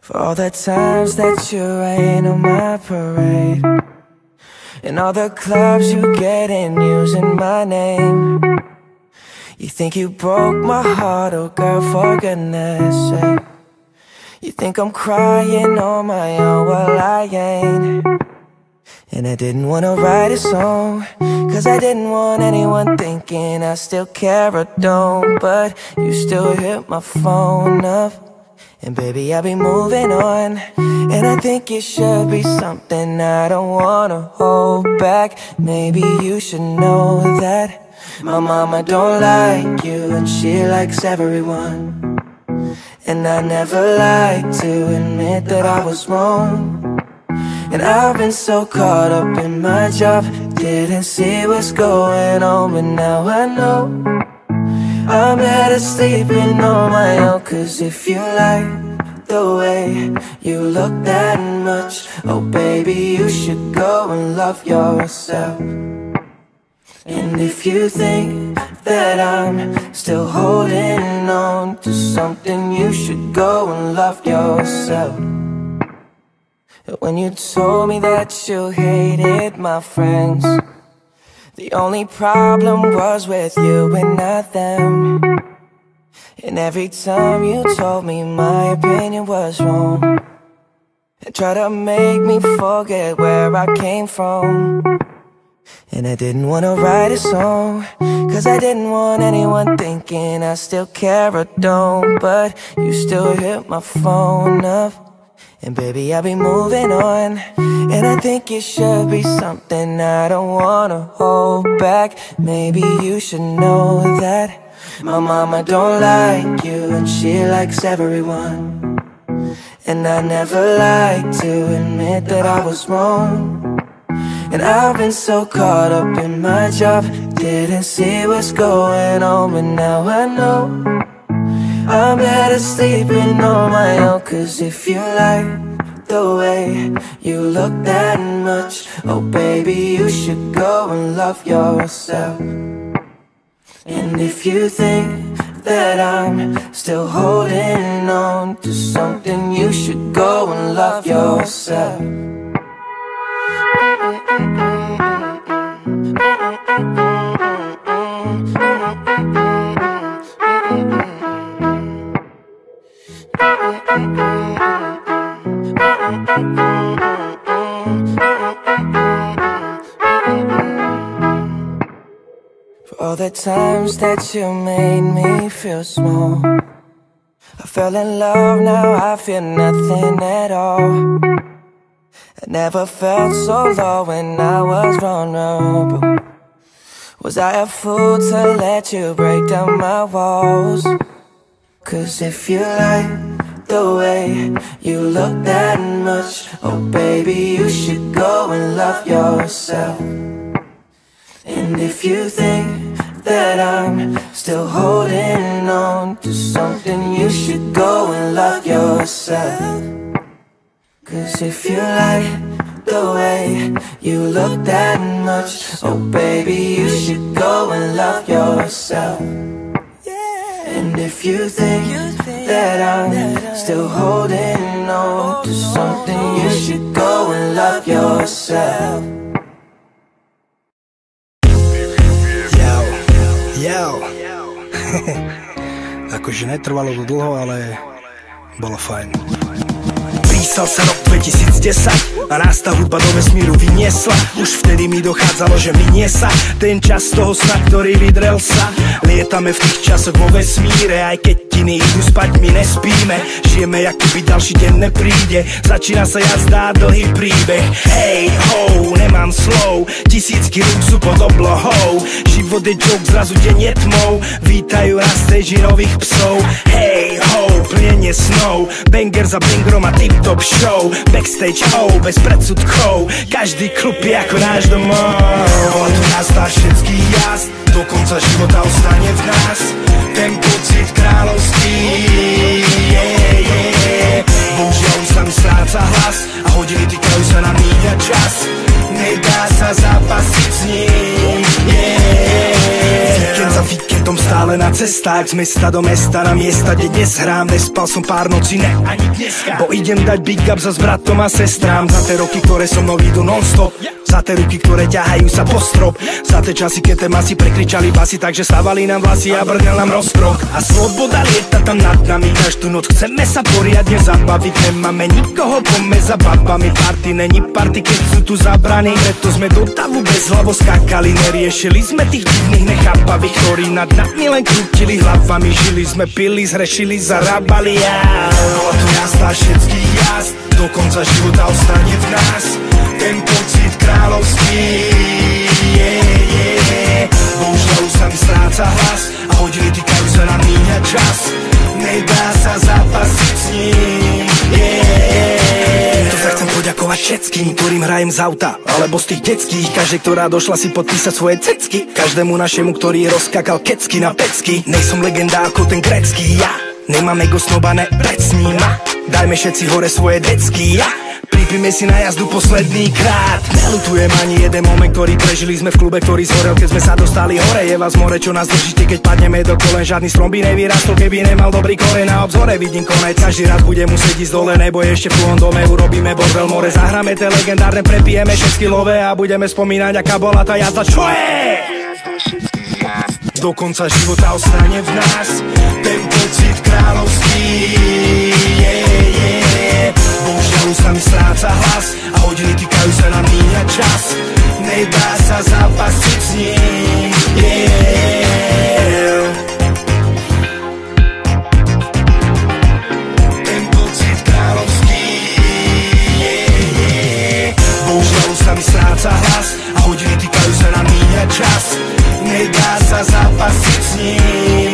For all the times that you rain on my parade, and all the clubs you get in using my name. You think you broke my heart, oh girl, for goodness sake. You think I'm crying on my own, well I ain't. And I didn't wanna write a song, cause I didn't want anyone thinking I still care or don't. But you still hit my phone up, and baby I'll be moving on. And I think it should be something I don't wanna hold back. Maybe you should know that my mama don't like you, and she likes everyone. And I never like to admit that I was wrong. And I've been so caught up in my job, didn't see what's going on. But now I know I'm better sleeping on my own. Cause if you like the way you look that much, oh baby, you should go and love yourself. And if you think that I'm still holding on to something, you should go and love yourself. When you told me that you hated my friends, the only problem was with you and not them. And every time you told me my opinion was wrong, and tried to make me forget where I came from. And I didn't wanna write a song, cause I didn't want anyone thinking I still care or don't. But you still hit my phone up, and baby I'll be moving on. And I think it should be something I don't wanna hold back. Maybe you should know that my mama don't like you, and she likes everyone. And I never like to admit that I was wrong. And I've been so caught up in my job, didn't see what's going on. But now I know I'm better sleeping on my own. Cause if you like the way you look that much, oh baby, you should go and love yourself. And if you think that I'm still holding on to something, you should go and love yourself. For all the times that you made me feel small, I fell in love, now I feel nothing at all. I never felt so low when I was vulnerable. Was I a fool to let you break down my walls? Cause if you like the way you look that much, oh baby, you should go and love yourself. And if you think that I'm still holding on to something, you should go and love yourself. Cause if you like the way you look that much, oh baby, you should go and love yourself. And if you think that I'm still holding on to something, you should go and love yourself. Yo. Akože netrvalo to dlho, ale bolo fajn. Písal sa rok 2010 a nás tá hudba do vesmíru vyniesla. Už vtedy mi dochádzalo, že minie sa ten čas toho sna, ktorý vydrel sa. Lietame v tých časoch vo vesmíre, aj keď iní idú spať, my nespíme. Žijeme, jak keby ďalší deň nepríde. Začína sa jazda, dlhý príbeh. Hej, ho, nemám slov, tisícky rúk sú pod oblohou. Život je joke, zrazu deň je tmou. Vítajú na stage nových psov. Hej, ho, plnenie snov, banger za bingrom a tip-top show. Backstage, oh, bez predsudkov, každý klub je ako náš domov. Bola tu nás tá všetký jazd, do konca života ostane v nás ten pocit kráľovský. Bohužiaľ už sa mi stráca hlas a hodiny týkajú sa na míňa čas. Nedá sa zápasiť s ním. Víkend za víkendom stále nad cestách z mesta do mesta na miesta, kde dnes hrám. Nespal som pár nocí, ne, ani dneska, bo idem dať big up za s bratom a sestrám. Za tie roky, ktoré so mnou idú non-stop, za tie ruky, ktoré ťahajú sa po strop, za tie časy, keď tie masy prekričali basy, takže stávali nám vlasy a brnel nám rozkrok. A sloboda lieta tam nad nami každú noc, chceme sa poriadne zabaviť, nemáme nikoho, poďme za babami. Party není party, keď sú tu zabraní, preto sme do davu bez hlavo skákali. Neriešili sme tých divných nechápavých, ktorí nad nami len krútili hlavami. Žili sme, pili, zhrešili, zarábali. Bola tu jasná všetkých jazd, do konca života ostane v nás ten pocit kráľovský. Bohužiaľ už sa mi stráca hlas a hodiny týkajú sa nám míňať čas. Nedá sa zapasiť s ním. To sa chcem poďakovať všetkým, ktorým hrajem z auta alebo z tých detských. Každej, ktorá došla si podpísať svoje cecky. Každému našemu, ktorý rozkakal kecky na pecky. Nejsom legenda ako ten grécky, ja nemám ego snobané pred sníma. Dajme všetci hore svoje decky, ja pripíme si na jazdu posledný krát. Nelutujem ani jeden moment, ktorý prežili sme v klube, ktorý zhorel, keď sme sa dostali hore. Je vás more, čo nás držíte, keď padneme do kolen. Žiadny strom by nevyrastol, keby nemal dobrý koren. Na obzore vidím konec, každý raz bude musieť ísť dole, nebo ešte v tvojom dome urobíme bordel more. Zahráme tie legendárne, prepijeme 6 kilové a budeme spomínať, aká bola tá jazda. Čo je? Do konca života ostane v nás ten pocit kráľovský. Bohužiaľ sa mi stráca hlas a hodiny týkajú sa nám míňať čas. Nedá sa zapasiť s ním. Ten pocit kráľovský. Bohužiaľ sa mi stráca hlas a hodiny týkajú sa nám míňať čas. Nedá sa zapasiť s ním.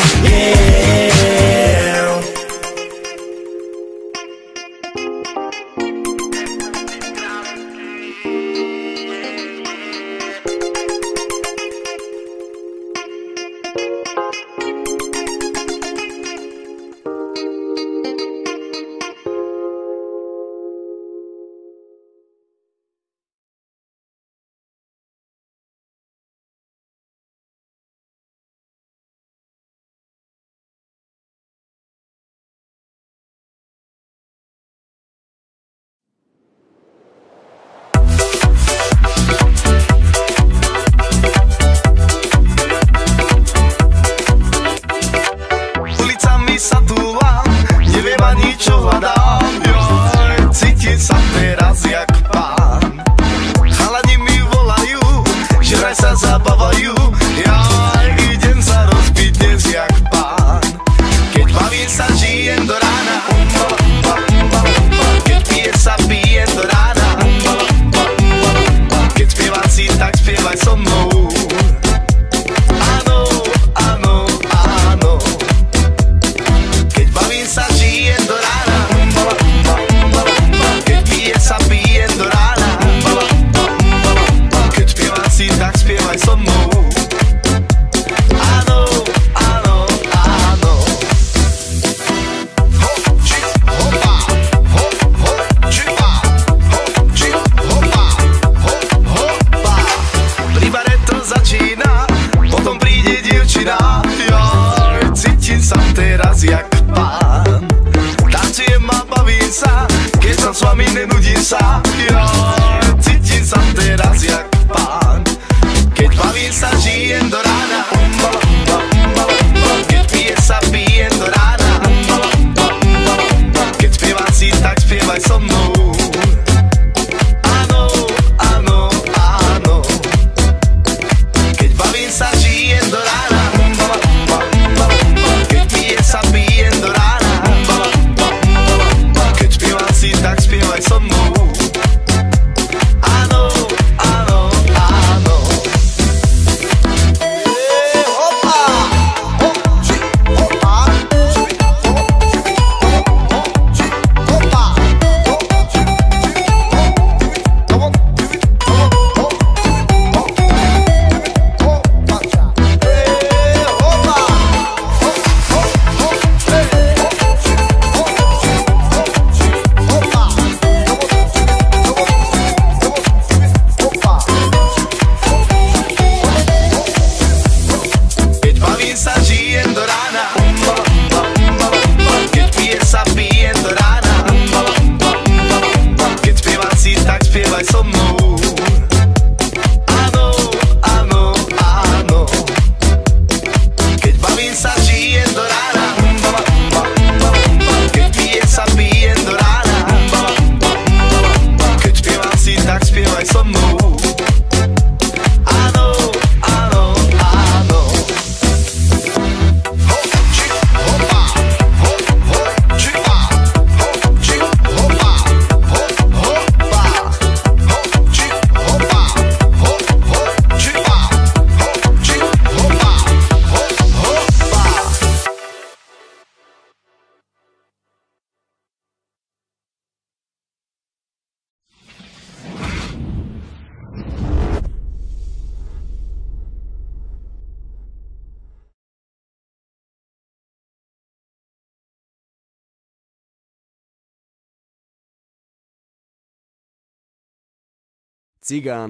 Cigán.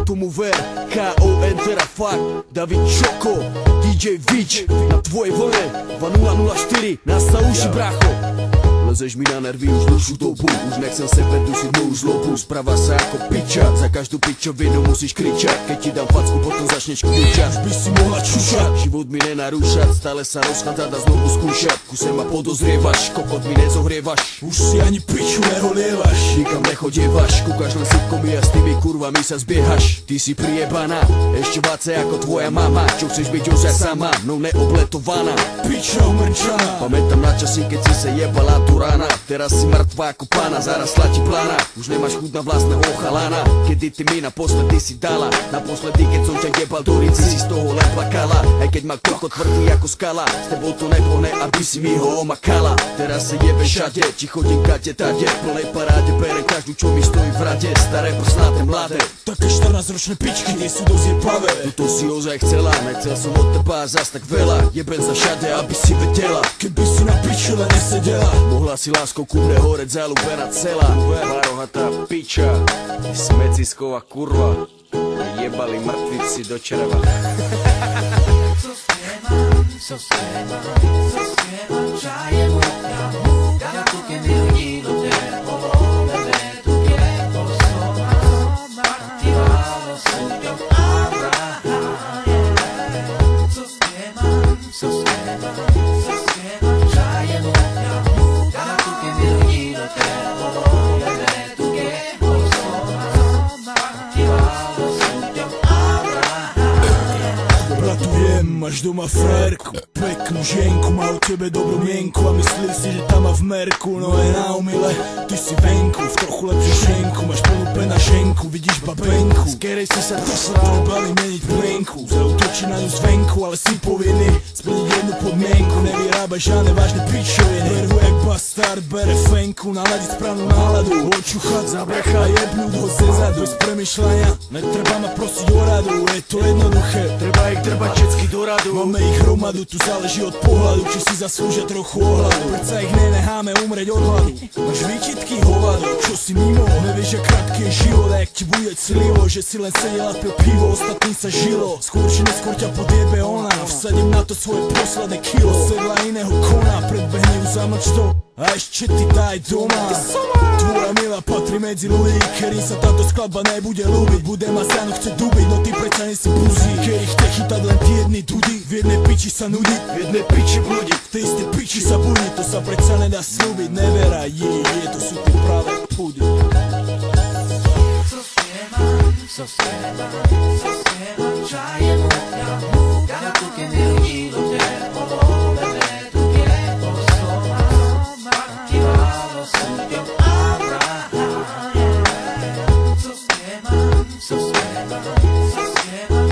Tomu ver, KON teda fakt, David Čoko, DJ Vič, na tvojej vlne 2004, nás sa uši bracho. Lezeš mi na nervy už dlhšiu dobu, už nechcem sebe dusiť moju zlobu. Správa sa ako piča, za každú pičovinu musíš kričať. Keď ti dám facku, potom začneš kľúčať. Už by si mohla čušať, život mi nenarúšať, stále sa rozchádzať a znovu skúšať. Kuse ma podozrievaš, kokot mi nezohrievaš, už si ani piču neholievaš. Nikam nechodievaš, kúkaš len sitcomy a s tými kurvami sa zbiehaš. Ty si priebaná, ešte váce ako tvoja mama. Čo chceš byť ozaj sama, no neobletovaná. Piča umrčaná. Pamätám na časy, keď si sa jebala tu rána. Teraz si mŕtvá ako pána, zarastla ti plána. Už nemáš chuť na vlastného chalana. Kedy ty mi naposledy si dala, naposledy keď som ťa jebal do rici, si z toho len plakala. Aj keď ma koko tvrdý ako skala, s tebou to nepohne, aby si mi ho omakala. Teraz sa jebe všade, či chodím kade tade, v plnej paráde bere každú, čo mi stojí v rade. Staré prsnáte mladé, také 14-ročné pičky nie sú dosť jebavé. To si ozaj chcela, nechcel som od teba zas tak veľa. Jeben za všade, aby si vedela, keby si na pičele nesedela, mohla si láskou ku mne horeť zalúbená celá. Varohatá piča, smecisková kurva, jebali mŕtvici do čreva. Sostiema, čaje muka, da tu che mi rido tempo, bebe tu che posoma, attivalo subito Abraham. Sostiema, čaje muka, da tu che mi rido tempo, bebe tu che posoma, attivalo subito Abraham. Bratujem, máš doma frérku, peknú ženku, má u tebe dobrú mienku a myslí si, že tam má v merku. No je na omyle, ty si venku, v trochu lepšiu šenku, máš plnú penaženku, vidíš babenku, z kerej si sa posral, bali meniť plenku. Zautočí na ňu zvenku, ale si povinný splniť jednu podmienku, nevyrábaj žiadne vážne pičoviny. Berhu jak bastard, bere fenku, naladiť správnu náladu, očuchať, zabrechá, jebnúť ho zezadu, bez premýšľania, netreba ma prosiť o radu, je to jednoduché, treba ich drbať všetky do radu. Máme ich hromadu, tu záleží od pohľadu, či si zaslúžia trochu ohľadu. Predsa ich nenecháme umreť od hladu. Máš výčitky hovadu, čo si mimo, nevieš, jak krátky je život a jak ti bude clivo, že si len sedel a pil pivo, ostatní sa žilo. Skôr či neskôr ťa podjebe ona, vsadím na to svoje posledné kilo. Sedla iného kona, predbehne ju za mlčtou a ešte ty daj doma. Tvoja milá patrí medzi ľudí, ktorým sa táto skladba nebude ľúbiť. Bude ma za chce dubiť, no ty predsa nesi buzí, ktorý chce chytať len tí jedni dudy. V jednej piči sa nudí, v jednej piči blúdi, v tej istej piči sa budí. To sa predsa nedá slúbiť, neveraj, to sú tie práve pudy. Sostiema, čaje muka, da tu che mi rido tempo, bebe tu che posoma, attivalo subito Abraham. Sostiema,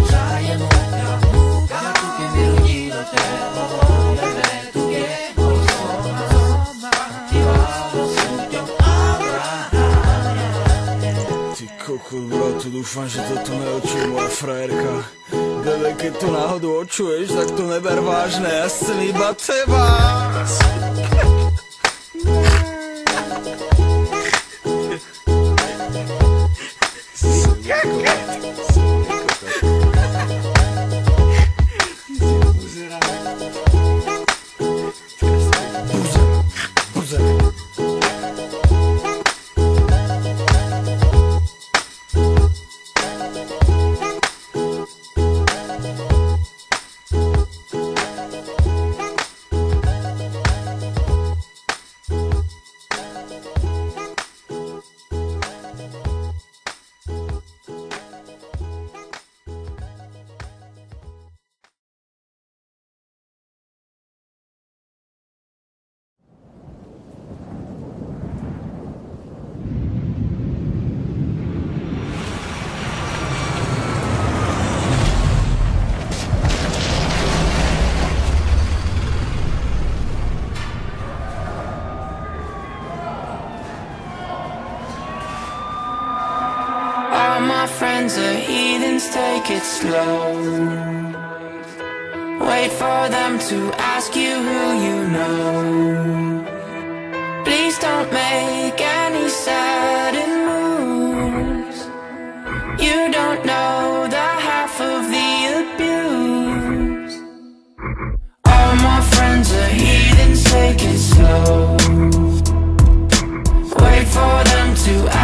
čaje muka, da tu che mi rido tempo, bebe tu che posoma, attivalo subito Abraham. Ty kokot, bratu, dúfam, že toto neočuje moja frajerka. Bebe, keď to náhodou očuješ, tak to neber vážne, ja chcem iba teba. My friends are heathens, take it slow. Wait for them to ask you who you know. Please don't make any sudden moves. you